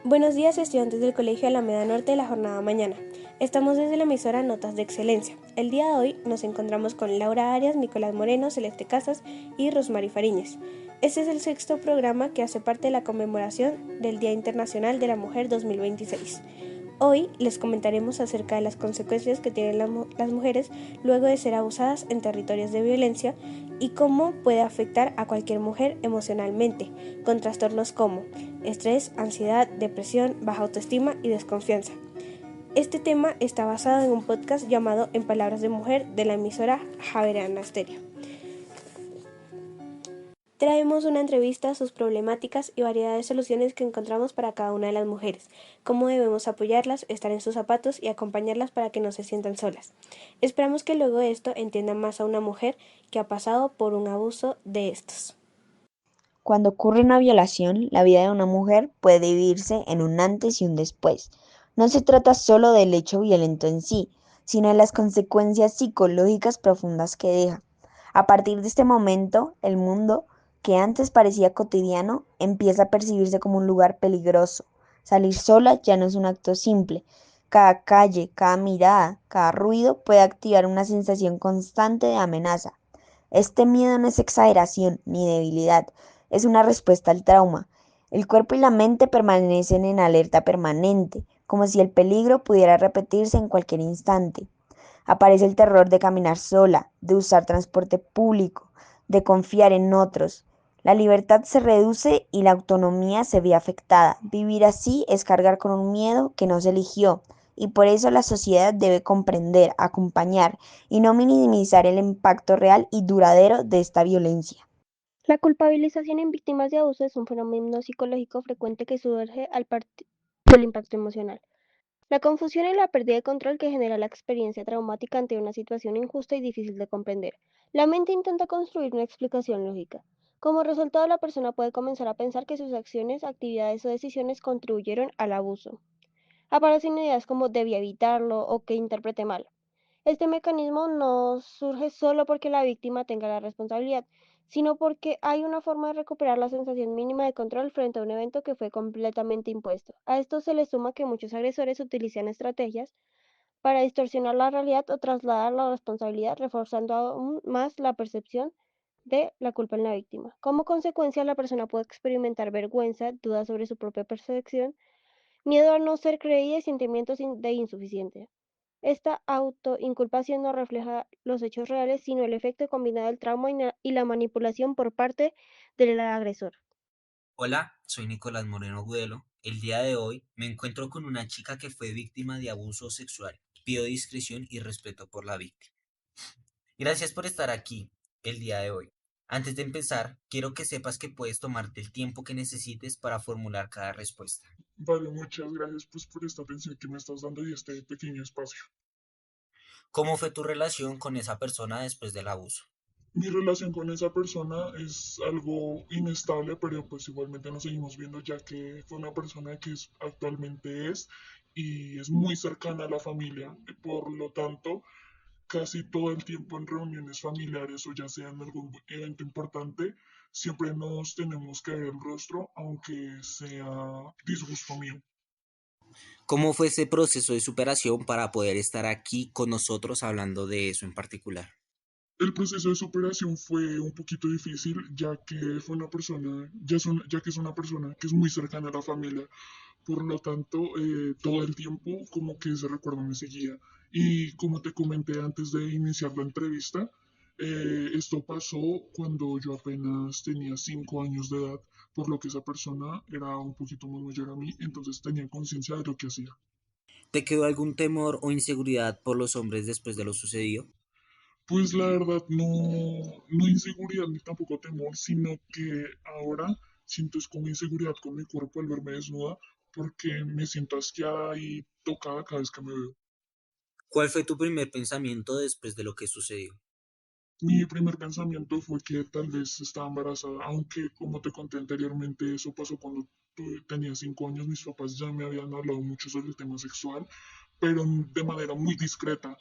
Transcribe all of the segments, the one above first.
Buenos días, estudiantes del Colegio Alameda Norte de la jornada mañana. Estamos desde la emisora Notas de Excelencia. El día de hoy nos encontramos con Laura Arias, Nicolás Moreno, Celeste Casas y Rosmary Fariñez. Este es el sexto programa que hace parte de la conmemoración del Día Internacional de la Mujer 2026. Hoy les comentaremos acerca de las consecuencias que tienen las mujeres luego de ser abusadas en territorios de violencia y cómo puede afectar a cualquier mujer emocionalmente, con trastornos como estrés, ansiedad, depresión, baja autoestima y desconfianza. Este tema está basado en un podcast llamado En Palabras de Mujer de la emisora Javeriana Stereo. Traemos una entrevista a sus problemáticas y variedad de soluciones que encontramos para cada una de las mujeres, cómo debemos apoyarlas, estar en sus zapatos y acompañarlas para que no se sientan solas. Esperamos que luego de esto entiendan más a una mujer que ha pasado por un abuso de estos. Cuando ocurre una violación, la vida de una mujer puede dividirse en un antes y un después. No se trata solo del hecho violento en sí, sino de las consecuencias psicológicas profundas que deja. A partir de este momento, el mundo, que antes parecía cotidiano, empieza a percibirse como un lugar peligroso. Salir sola ya no es un acto simple. Cada calle, cada mirada, cada ruido puede activar una sensación constante de amenaza. Este miedo no es exageración ni debilidad, es una respuesta al trauma. El cuerpo y la mente permanecen en alerta permanente, como si el peligro pudiera repetirse en cualquier instante. Aparece el terror de caminar sola, de usar transporte público, de confiar en otros. La libertad se reduce y la autonomía se ve afectada. Vivir así es cargar con un miedo que no se eligió, y por eso la sociedad debe comprender, acompañar y no minimizar el impacto real y duradero de esta violencia. La culpabilización en víctimas de abuso es un fenómeno psicológico frecuente que surge al partir del impacto emocional. La confusión y la pérdida de control que genera la experiencia traumática ante una situación injusta y difícil de comprender. La mente intenta construir una explicación lógica. Como resultado, la persona puede comenzar a pensar que sus acciones, actividades o decisiones contribuyeron al abuso. Aparecen ideas como debía evitarlo o que interpreté mal. Este mecanismo no surge solo porque la víctima tenga la responsabilidad, sino porque hay una forma de recuperar la sensación mínima de control frente a un evento que fue completamente impuesto. A esto se le suma que muchos agresores utilizan estrategias para distorsionar la realidad o trasladar la responsabilidad, reforzando aún más la percepción de la culpa en la víctima. Como consecuencia, la persona puede experimentar vergüenza, dudas sobre su propia percepción, miedo a no ser creída y sentimientos de insuficiencia. Esta autoinculpación no refleja los hechos reales, sino el efecto combinado del trauma y la manipulación por parte del agresor. Hola, soy Nicolás Moreno Gudelo. El día de hoy me encuentro con una chica que fue víctima de abuso sexual. Pido discreción y respeto por la víctima. Gracias por estar aquí el día de hoy. Antes de empezar, quiero que sepas que puedes tomarte el tiempo que necesites para formular cada respuesta. Vale, muchas gracias pues por esta atención que me estás dando y este pequeño espacio. ¿Cómo fue tu relación con esa persona después del abuso? Mi relación con esa persona es algo inestable, pero pues igualmente nos seguimos viendo ya que fue una persona que actualmente es y es muy cercana a la familia. Por lo tanto, casi todo el tiempo en reuniones familiares o ya sea en algún evento importante, siempre nos tenemos que ver el rostro, aunque sea disgusto mío. ¿Cómo fue ese proceso de superación para poder estar aquí con nosotros hablando de eso en particular? El proceso de superación fue un poquito difícil, ya que fue una persona, ya que es una persona que es muy cercana a la familia. Por lo tanto, todo el tiempo como que ese recuerdo me seguía. Y como te comenté antes de iniciar la entrevista, esto pasó cuando yo apenas tenía 5 años de edad, por lo que esa persona era un poquito más mayor a mí, entonces tenía conciencia de lo que hacía. ¿Te quedó algún temor o inseguridad por los hombres después de lo sucedido? Pues la verdad, no inseguridad ni tampoco temor, sino que ahora siento es como inseguridad con mi cuerpo al verme desnuda, porque me siento asqueada y tocada cada vez que me veo. ¿Cuál fue tu primer pensamiento después de lo que sucedió? Mi primer pensamiento fue que tal vez estaba embarazada, aunque como te conté anteriormente, eso pasó cuando tenía 5 años, mis papás ya me habían hablado mucho sobre el tema sexual, pero de manera muy discreta,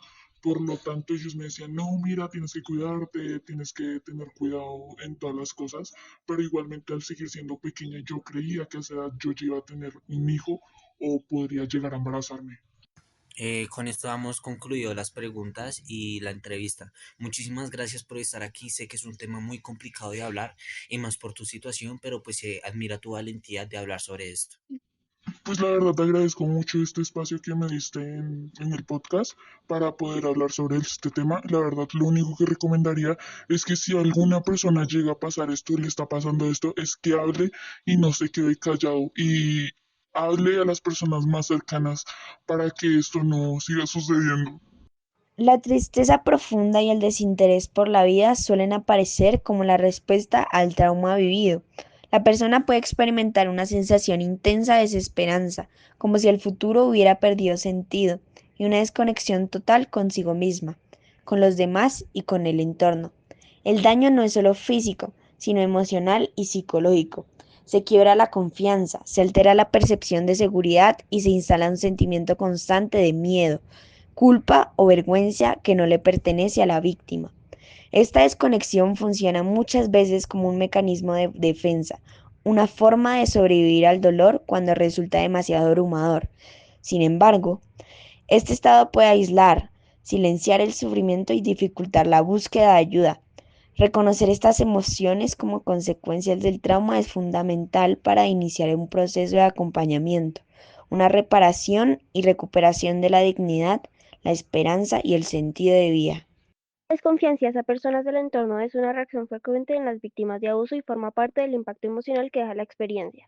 Por lo tanto, ellos me decían, no, mira, tienes que cuidarte, tienes que tener cuidado en todas las cosas, pero igualmente al seguir siendo pequeña yo creía que a esa edad yo ya iba a tener un hijo o podría llegar a embarazarme. Con esto hemos concluido las preguntas y la entrevista. Muchísimas gracias por estar aquí. Sé que es un tema muy complicado de hablar y más por tu situación, pero pues se admira tu valentía de hablar sobre esto. Pues la verdad te agradezco mucho este espacio que me diste en el podcast para poder hablar sobre este tema. La verdad, lo único que recomendaría es que si alguna persona llega a pasar esto, le está pasando esto, es que hable y no se quede callado y hable a las personas más cercanas para que esto no siga sucediendo. La tristeza profunda y el desinterés por la vida suelen aparecer como la respuesta al trauma vivido. La persona puede experimentar una sensación intensa de desesperanza, como si el futuro hubiera perdido sentido, y una desconexión total consigo misma, con los demás y con el entorno. El daño no es solo físico, sino emocional y psicológico. Se quiebra la confianza, se altera la percepción de seguridad y se instala un sentimiento constante de miedo, culpa o vergüenza que no le pertenece a la víctima. Esta desconexión funciona muchas veces como un mecanismo de defensa, una forma de sobrevivir al dolor cuando resulta demasiado abrumador. Sin embargo, este estado puede aislar, silenciar el sufrimiento y dificultar la búsqueda de ayuda. Reconocer estas emociones como consecuencias del trauma es fundamental para iniciar un proceso de acompañamiento, una reparación y recuperación de la dignidad, la esperanza y el sentido de vida. La desconfianza hacia personas del entorno es una reacción frecuente en las víctimas de abuso y forma parte del impacto emocional que deja la experiencia.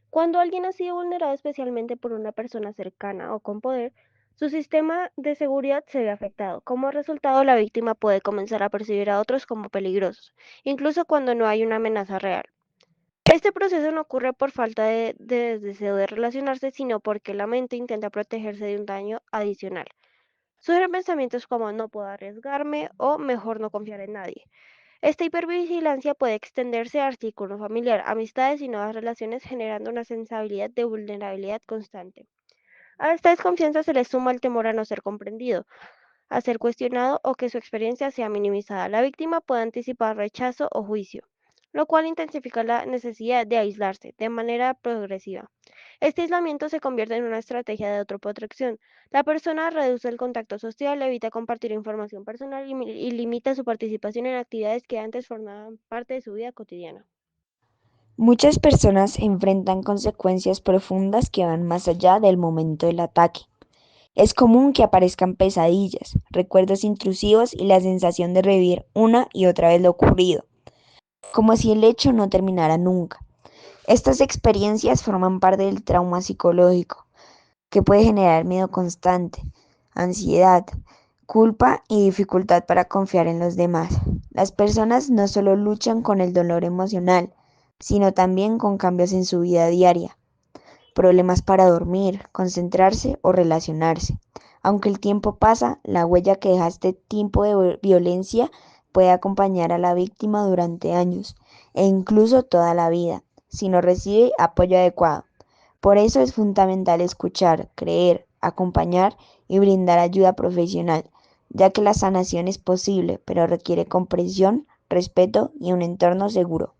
Cuando alguien ha sido vulnerado especialmente por una persona cercana o con poder, su sistema de seguridad se ve afectado. Como resultado, la víctima puede comenzar a percibir a otros como peligrosos, incluso cuando no hay una amenaza real. Este proceso no ocurre por falta de deseo de relacionarse, sino porque la mente intenta protegerse de un daño adicional. Surgen pensamientos como no puedo arriesgarme o mejor no confiar en nadie. Esta hipervigilancia puede extenderse al círculo familiar, amistades y nuevas relaciones, generando una sensibilidad de vulnerabilidad constante. A esta desconfianza se le suma el temor a no ser comprendido, a ser cuestionado o que su experiencia sea minimizada. La víctima puede anticipar rechazo o juicio, lo cual intensifica la necesidad de aislarse de manera progresiva. Este aislamiento se convierte en una estrategia de autoprotección. La persona reduce el contacto social, evita compartir información personal y limita su participación en actividades que antes formaban parte de su vida cotidiana. Muchas personas enfrentan consecuencias profundas que van más allá del momento del ataque. Es común que aparezcan pesadillas, recuerdos intrusivos y la sensación de revivir una y otra vez lo ocurrido, como si el hecho no terminara nunca. Estas experiencias forman parte del trauma psicológico, que puede generar miedo constante, ansiedad, culpa y dificultad para confiar en los demás. Las personas no solo luchan con el dolor emocional, sino también con cambios en su vida diaria, problemas para dormir, concentrarse o relacionarse. Aunque el tiempo pasa, la huella que deja este tipo de violencia puede acompañar a la víctima durante años e incluso toda la vida, si no recibe apoyo adecuado. Por eso es fundamental escuchar, creer, acompañar y brindar ayuda profesional, ya que la sanación es posible, pero requiere comprensión, respeto y un entorno seguro.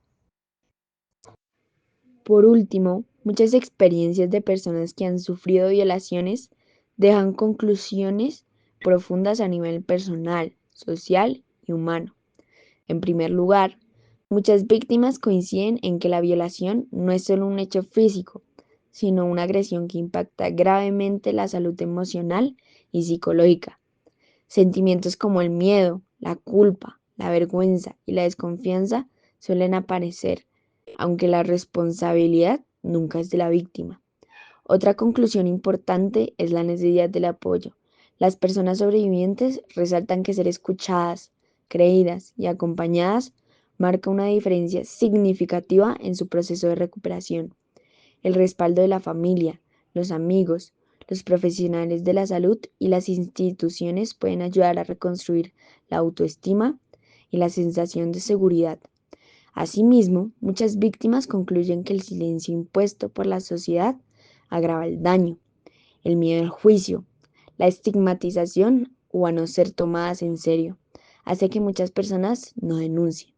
Por último, muchas experiencias de personas que han sufrido violaciones dejan conclusiones profundas a nivel personal, social y humano. En primer lugar, muchas víctimas coinciden en que la violación no es solo un hecho físico, sino una agresión que impacta gravemente la salud emocional y psicológica. Sentimientos como el miedo, la culpa, la vergüenza y la desconfianza suelen aparecer, aunque la responsabilidad nunca es de la víctima. Otra conclusión importante es la necesidad del apoyo. Las personas sobrevivientes resaltan que ser escuchadas, creídas y acompañadas marca una diferencia significativa en su proceso de recuperación. El respaldo de la familia, los amigos, los profesionales de la salud y las instituciones pueden ayudar a reconstruir la autoestima y la sensación de seguridad. Asimismo, muchas víctimas concluyen que el silencio impuesto por la sociedad agrava el daño, el miedo al juicio, la estigmatización o a no ser tomadas en serio, hace que muchas personas no denuncien.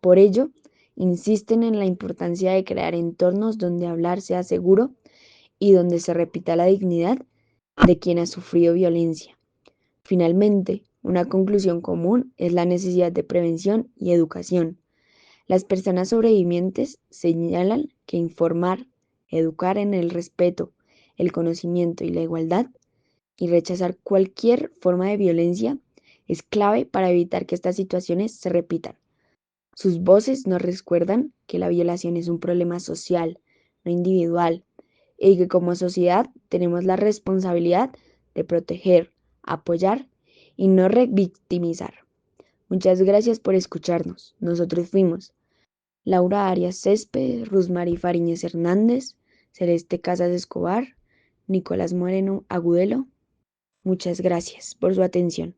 Por ello, insisten en la importancia de crear entornos donde hablar sea seguro y donde se repita la dignidad de quien ha sufrido violencia. Finalmente, una conclusión común es la necesidad de prevención y educación. Las personas sobrevivientes señalan que informar, educar en el respeto, el conocimiento y la igualdad y rechazar cualquier forma de violencia es clave para evitar que estas situaciones se repitan. Sus voces nos recuerdan que la violación es un problema social, no individual, y que como sociedad tenemos la responsabilidad de proteger, apoyar y no revictimizar. Muchas gracias por escucharnos. Nosotros fuimos Laura Arias Césped, Rusmary Fariñez Hernández, Celeste Casas Escobar, Nicolás Moreno Agudelo. Muchas gracias por su atención.